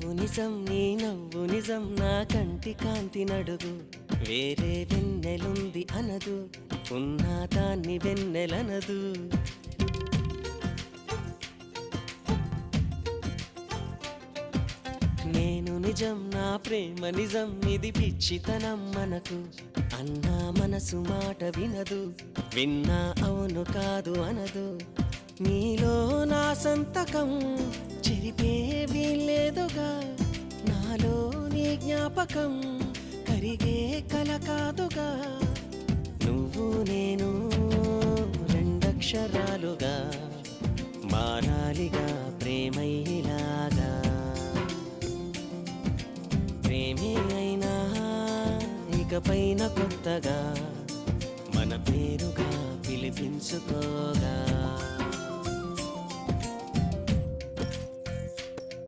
నువ్వు నిజం నీ నవ్వు నిజం నా కంటి కాంతి నడుగు వేరే వెన్నెలుంది అనదు ఉన్నా దాన్ని వెన్నెలనదు నేను నిజం నా ప్రేమ నిజం ఇది పిచ్చితనం మనకు అన్నా మనసు మాట వినదు విన్నా అవును కాదు అనదు నీలో నా సంతకం చెరిపే వీల్లేదుగా నాలో నీ జ్ఞాపకం కరిగే కల కాదుగా నువ్వు నేను రెండక్షరాలుగా మారాలిగా ప్రేమయ్యేలాగా ప్రేమే అయినా ఇకపైన కొత్తగా మన పేరుగా పిలిపించుకోగా